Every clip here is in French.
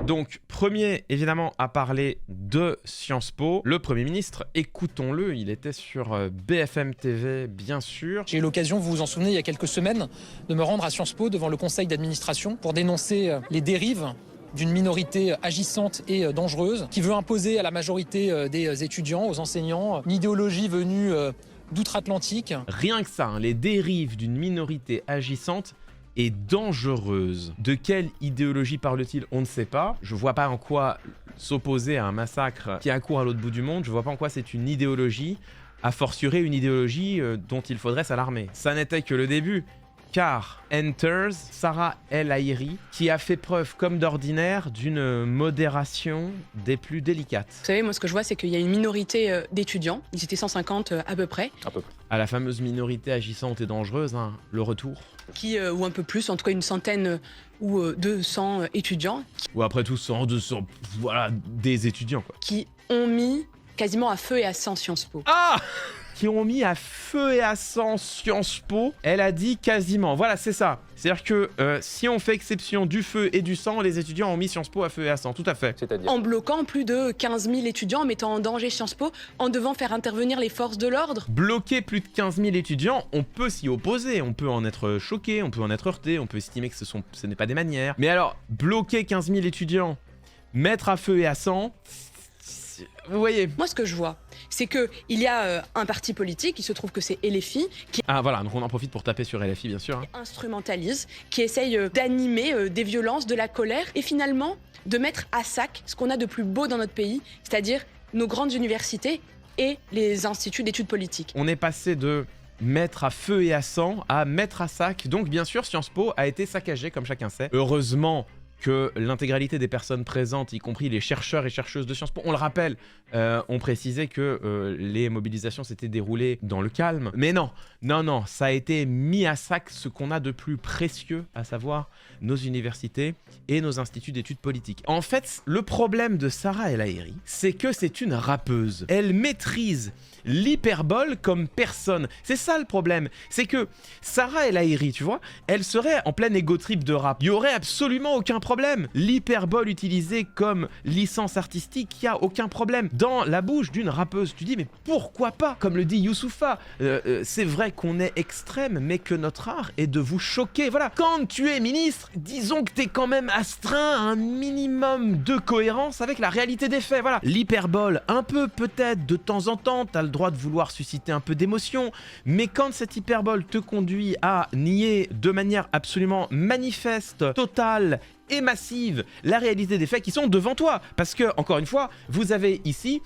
Donc, premier, évidemment, à parler de Sciences Po, le Premier ministre, écoutons-le, il était sur BFM TV, bien sûr. J'ai eu l'occasion, vous vous en souvenez, il y a quelques semaines, de me rendre à Sciences Po devant le conseil d'administration pour dénoncer les dérives d'une minorité agissante et dangereuse qui veut imposer à la majorité des étudiants, aux enseignants, une idéologie venue d'outre-Atlantique. Rien que ça, hein, les dérives d'une minorité agissante et dangereuse. De quelle idéologie parle-t-il? On ne sait pas. Je vois pas en quoi s'opposer à un massacre qui accourt à l'autre bout du monde. Je vois pas en quoi c'est une idéologie, a fortiori une idéologie dont il faudrait s'alarmer. Ça n'était que le début. Car enters Sarah El Haïry, qui a fait preuve, comme d'ordinaire, d'une modération des plus délicates. Vous savez, moi, ce que je vois, c'est qu'il y a une minorité d'étudiants, ils étaient 150 à peu près. À la fameuse minorité agissante et dangereuse, hein, le retour. Ou un peu plus, en tout cas une centaine ou 200 étudiants. Ou après tout, 100, 200, voilà, des étudiants, quoi. Qui ont mis quasiment à feu et à sang Sciences Po. Ah! Qui ont mis à feu et à sang Sciences Po, elle a dit quasiment. Voilà, c'est ça. C'est-à-dire que si on fait exception du feu et du sang, les étudiants ont mis Sciences Po à feu et à sang, tout à fait. C'est-à-dire en bloquant plus de 15 000 étudiants, en mettant en danger Sciences Po, en devant faire intervenir les forces de l'ordre. Bloquer plus de 15 000 étudiants, on peut s'y opposer, on peut en être choqué, on peut en être heurté, on peut estimer que ce n'est pas des manières. Mais alors, bloquer 15 000 étudiants, mettre à feu et à sang... Vous voyez. Moi, ce que je vois, c'est qu'il y a un parti politique, il se trouve que c'est LFI, qui... Ah voilà, donc on en profite pour taper sur LFI, bien sûr. Hein. Instrumentalise, qui essaye d'animer des violences, de la colère, et finalement de mettre à sac ce qu'on a de plus beau dans notre pays, c'est-à-dire nos grandes universités et les instituts d'études politiques. On est passé de mettre à feu et à sang à mettre à sac, donc bien sûr, Sciences Po a été saccagé, comme chacun sait. Heureusement que l'intégralité des personnes présentes, y compris les chercheurs et chercheuses de Sciences Po, on le rappelle, ont précisé que les mobilisations s'étaient déroulées dans le calme. Mais non, ça a été mis à sac ce qu'on a de plus précieux, à savoir nos universités et nos instituts d'études politiques. En fait, le problème de Sarah El Haïry, c'est que c'est une rappeuse. Elle maîtrise l'hyperbole comme personne. C'est ça le problème. C'est que Sarah El Haïry, tu vois, elle serait en plein ego trip de rap. Il y aurait absolument aucun problème. L'hyperbole utilisée comme licence artistique, il n'y a aucun problème. Dans la bouche d'une rappeuse, tu dis mais pourquoi pas? Comme le dit Youssoupha, c'est vrai qu'on est extrême, mais que notre art est de vous choquer. Voilà. Quand tu es ministre, disons que t'es quand même astreint à un minimum de cohérence avec la réalité des faits. Voilà. L'hyperbole, un peu peut-être de temps en temps, t'as le droit de vouloir susciter un peu d'émotion, mais quand cette hyperbole te conduit à nier de manière absolument manifeste, totale et massive la réalité des faits qui sont devant toi. Parce que, encore une fois, vous avez ici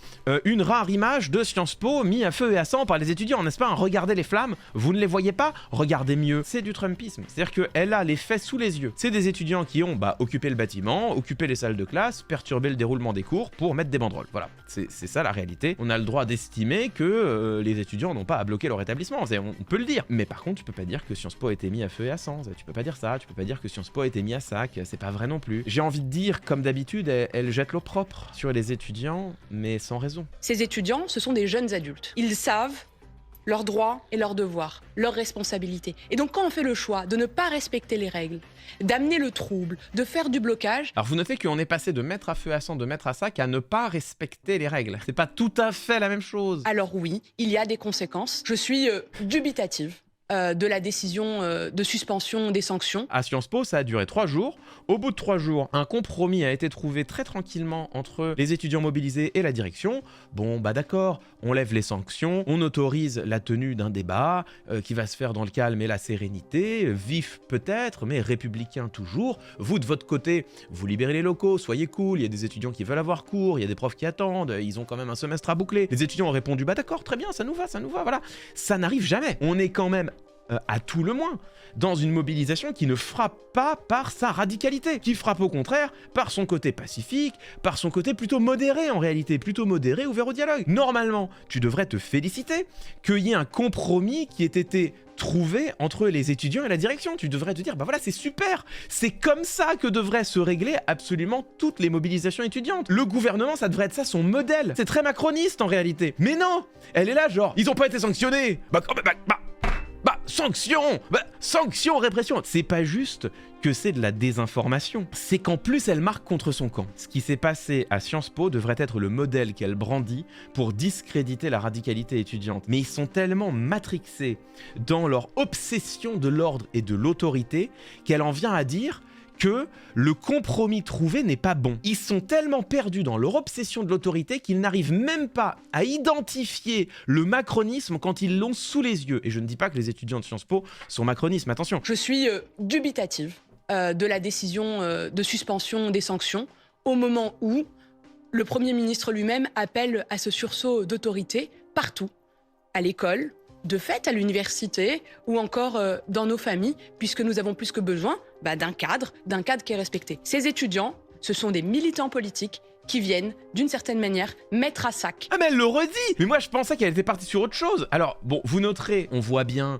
une rare image de Sciences Po mis à feu et à sang par les étudiants, n'est-ce pas? Regardez les flammes, vous ne les voyez pas? Regardez mieux. C'est du Trumpisme. C'est-à-dire qu'elle a les faits sous les yeux. C'est des étudiants qui ont occupé le bâtiment, occupé les salles de classe, perturbé le déroulement des cours pour mettre des banderoles. Voilà, c'est ça la réalité. On a le droit d'estimer que les étudiants n'ont pas à bloquer leur établissement. On peut le dire. Mais par contre, tu peux pas dire que Sciences Po a été mis à feu et à sang. Tu peux pas dire ça. Tu peux pas dire que Sciences Po a été mis à sac. C'est pas vrai non plus. J'ai envie de dire, comme d'habitude, elle jette l'eau propre sur les étudiants, mais sans raison. Ces étudiants, ce sont des jeunes adultes. Ils savent leurs droits et leurs devoirs, leurs responsabilités. Et donc quand on fait le choix de ne pas respecter les règles, d'amener le trouble, de faire du blocage... Alors vous notez qu'on est passé de mettre à feu et à sang, de mettre à sac, à ne pas respecter les règles. C'est pas tout à fait la même chose. Alors oui, il y a des conséquences. Je suis dubitative de la décision de suspension des sanctions. À Sciences Po, ça a duré 3 jours. Au bout de 3 jours, un compromis a été trouvé très tranquillement entre les étudiants mobilisés et la direction. Bon, bah d'accord, on lève les sanctions, on autorise la tenue d'un débat qui va se faire dans le calme et la sérénité, vif peut-être, mais républicain toujours. Vous, de votre côté, vous libérez les locaux, soyez cool, il y a des étudiants qui veulent avoir cours, il y a des profs qui attendent, ils ont quand même un semestre à boucler. Les étudiants ont répondu, bah d'accord, très bien, ça nous va, voilà. Ça n'arrive jamais. On est quand même à tout le moins dans une mobilisation qui ne frappe pas par sa radicalité, qui frappe au contraire par son côté pacifique, par son côté plutôt modéré en réalité, plutôt modéré, ouvert au dialogue. Normalement, tu devrais te féliciter qu'il y ait un compromis qui ait été trouvé entre les étudiants et la direction. Tu devrais te dire, bah voilà, c'est super, c'est comme ça que devraient se régler absolument toutes les mobilisations étudiantes. Le gouvernement, ça devrait être ça son modèle. C'est très macroniste en réalité. Mais non, elle est là genre, ils ont pas été sanctionnés. Sanction, sanction, répression. C'est pas juste que c'est de la désinformation, c'est qu'en plus elle marque contre son camp. Ce qui s'est passé à Sciences Po devrait être le modèle qu'elle brandit pour discréditer la radicalité étudiante. Mais ils sont tellement matrixés dans leur obsession de l'ordre et de l'autorité qu'elle en vient à dire que le compromis trouvé n'est pas bon. Ils sont tellement perdus dans leur obsession de l'autorité qu'ils n'arrivent même pas à identifier le macronisme quand ils l'ont sous les yeux. Et je ne dis pas que les étudiants de Sciences Po sont macronisme, attention. Je suis dubitative de la décision de suspension des sanctions au moment où le Premier ministre lui-même appelle à ce sursaut d'autorité partout, à l'école, de fait à l'université ou encore dans nos familles, puisque nous avons plus que besoin d'un cadre qui est respecté. Ces étudiants, ce sont des militants politiques qui viennent, d'une certaine manière, mettre à sac. Ah mais elle le redit. Mais moi je pensais qu'elle était partie sur autre chose. Alors bon, vous noterez, on voit bien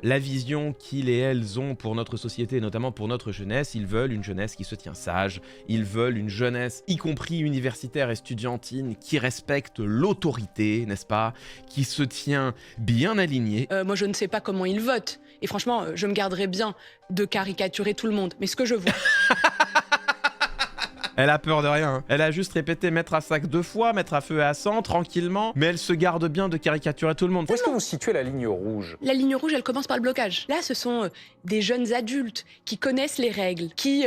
la vision qu'ils et elles ont pour notre société, notamment pour notre jeunesse. Ils veulent une jeunesse qui se tient sage, ils veulent une jeunesse, y compris universitaire et estudiantine, qui respecte l'autorité, n'est-ce pas, qui se tient bien alignée. Moi je ne sais pas comment ils votent, et franchement, je me garderais bien de caricaturer tout le monde, mais ce que je vois... Elle a peur de rien. Elle a juste répété mettre à sac 2 fois, mettre à feu et à sang, tranquillement, mais elle se garde bien de caricaturer tout le monde. Où est-ce que vous situez la ligne rouge? La ligne rouge, elle commence par le blocage. Là, ce sont des jeunes adultes qui connaissent les règles, qui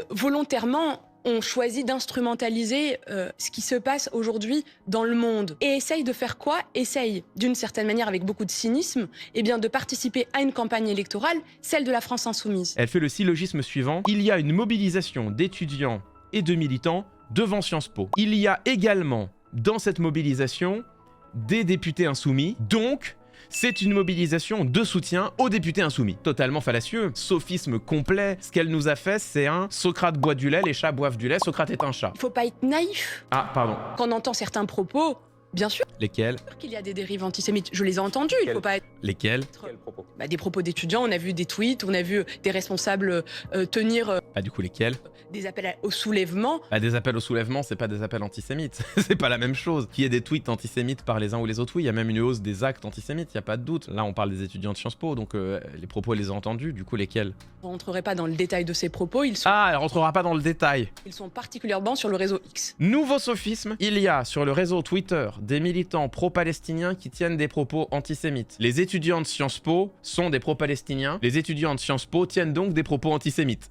volontairement ont choisi d'instrumentaliser ce qui se passe aujourd'hui dans le monde. Et essayent de faire quoi? Essayent, d'une certaine manière, avec beaucoup de cynisme, de participer à une campagne électorale, celle de la France insoumise. Elle fait le syllogisme suivant. Il y a une mobilisation d'étudiants et de militants devant Sciences Po. Il y a également, dans cette mobilisation, des députés insoumis, donc c'est une mobilisation de soutien aux députés insoumis. Totalement fallacieux, sophisme complet. Ce qu'elle nous a fait, c'est un Socrate boit du lait, les chats boivent du lait, Socrate est un chat. Il faut pas être naïf. Ah, pardon. Quand on entend certains propos, bien sûr Lesquels? qu'il y a des dérives antisémites. Je les ai entendus, il faut pas être... Lesquels? Quels propos? Des propos d'étudiants, on a vu des tweets, on a vu des responsables tenir Du coup, lesquels? des appels au soulèvement. Des appels au soulèvement, c'est pas des appels antisémites. C'est pas la même chose. Qu'il y ait des tweets antisémites par les uns ou les autres, oui, il y a même une hausse des actes antisémites, il y a pas de doute. Là, on parle des étudiants de Sciences Po, donc les propos, elle les a entendus. Du coup, lesquels? On ne rentrerait pas dans le détail de ces propos, ils elle rentrera pas dans le détail. sont particulièrement sur le réseau X. Nouveau sophisme, il y a sur le réseau Twitter des militants pro-palestiniens qui tiennent des propos antisémites. Les étudiants de Sciences Po sont des pro-palestiniens. Les étudiants de Sciences Po tiennent donc des propos antisémites.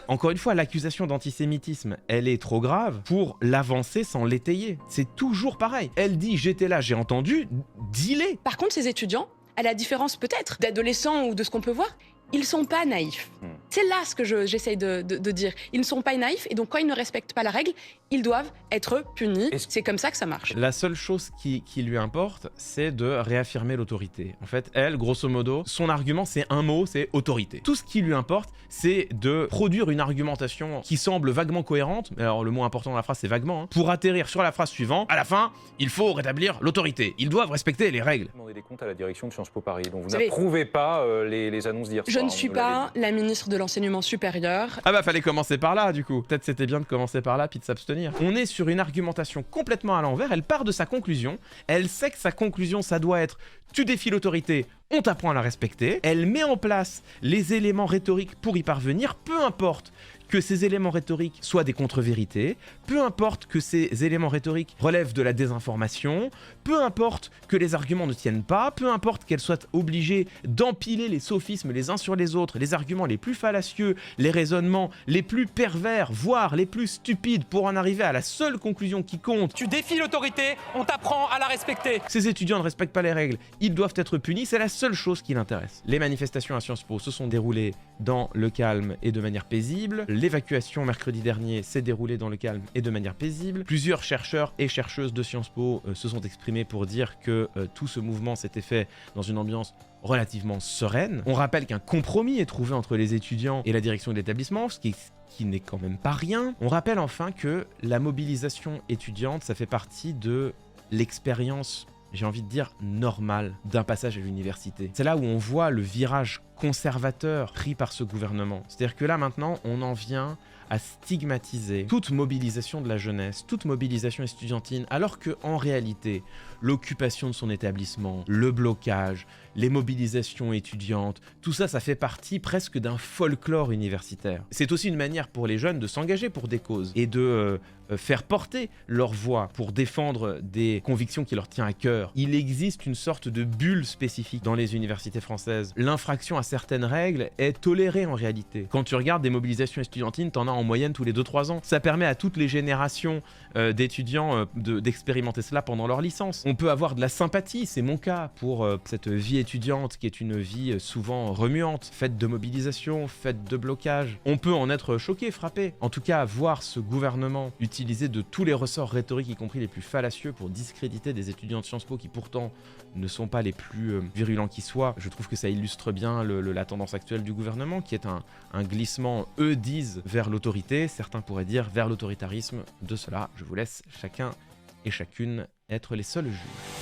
Encore une fois, l'accusation d'antisémitisme, elle est trop grave pour l'avancer sans l'étayer. C'est toujours pareil. Elle dit « j'étais là, j'ai entendu », dis-les. Par contre, ces étudiants, à la différence peut-être d'adolescents ou de ce qu'on peut voir, ils sont pas naïfs. C'est là ce que j'essaye de dire. Ils ne sont pas naïfs et donc quand ils ne respectent pas la règle, ils doivent être punis. C'est comme ça que ça marche. La seule chose qui lui importe, c'est de réaffirmer l'autorité. En fait, elle, grosso modo, son argument, c'est un mot, c'est autorité. Tout ce qui lui importe, c'est de produire une argumentation qui semble vaguement cohérente, mais alors le mot important dans la phrase, c'est vaguement, pour atterrir sur la phrase suivante. À la fin, il faut rétablir l'autorité. Ils doivent respecter les règles. Demandez des comptes à la direction de Sciences Po Paris, donc vous n'approuvez pas les annonces d'hier soir. Je ne suis pas la ministre de l'enseignement supérieur. Fallait commencer par là, du coup. Peut-être c'était bien de commencer par là, puis de s'abstenir. On est sur une argumentation complètement à l'envers. Elle part de sa conclusion. Elle sait que sa conclusion, ça doit être « tu défies l'autorité, on t'apprend à la respecter ». Elle met en place les éléments rhétoriques pour y parvenir, peu importe que ces éléments rhétoriques soient des contre-vérités, peu importe que ces éléments rhétoriques relèvent de la désinformation, peu importe que les arguments ne tiennent pas, peu importe qu'elle soit obligée d'empiler les sophismes les uns sur les autres, les arguments les plus fallacieux, les raisonnements les plus pervers, voire les plus stupides, pour en arriver à la seule conclusion qui compte. Tu défies l'autorité, on t'apprend à la respecter. Ces étudiants ne respectent pas les règles, ils doivent être punis, c'est la seule chose qui l'intéresse. Les manifestations à Sciences Po se sont déroulées dans le calme et de manière paisible. L'évacuation mercredi dernier s'est déroulée dans le calme et de manière paisible. Plusieurs chercheurs et chercheuses de Sciences Po se sont exprimés pour dire que tout ce mouvement s'était fait dans une ambiance relativement sereine. On rappelle qu'un compromis est trouvé entre les étudiants et la direction de l'établissement, ce qui n'est quand même pas rien. On rappelle enfin que la mobilisation étudiante, ça fait partie de l'expérience, j'ai envie de dire, normale d'un passage à l'université. C'est là où on voit le virage conservateur pris par ce gouvernement. C'est-à-dire que là, maintenant, on en vient à stigmatiser toute mobilisation de la jeunesse, toute mobilisation estudiantine, alors que en réalité, l'occupation de son établissement, le blocage, les mobilisations étudiantes, tout ça, ça fait partie presque d'un folklore universitaire. C'est aussi une manière pour les jeunes de s'engager pour des causes et de faire porter leur voix pour défendre des convictions qui leur tiennent à cœur. Il existe une sorte de bulle spécifique dans les universités françaises. L'infraction à certaines règles est tolérée en réalité. Quand tu regardes des mobilisations estudiantines, t'en as en moyenne tous les 2-3 ans. Ça permet à toutes les générations d'étudiants d'expérimenter cela pendant leur licence. On peut avoir de la sympathie, c'est mon cas, pour cette vie étudiante qui est une vie souvent remuante, faite de mobilisation, faite de blocage. On peut en être choqué, frappé. En tout cas, voir ce gouvernement utiliser de tous les ressorts rhétoriques, y compris les plus fallacieux, pour discréditer des étudiants de Sciences Po qui pourtant ne sont pas les plus virulents qui soient, je trouve que ça illustre bien la tendance actuelle du gouvernement, qui est un glissement, eux disent, vers l'autorité, certains pourraient dire vers l'autoritarisme. De cela, je vous laisse chacun et chacune être les seuls juges.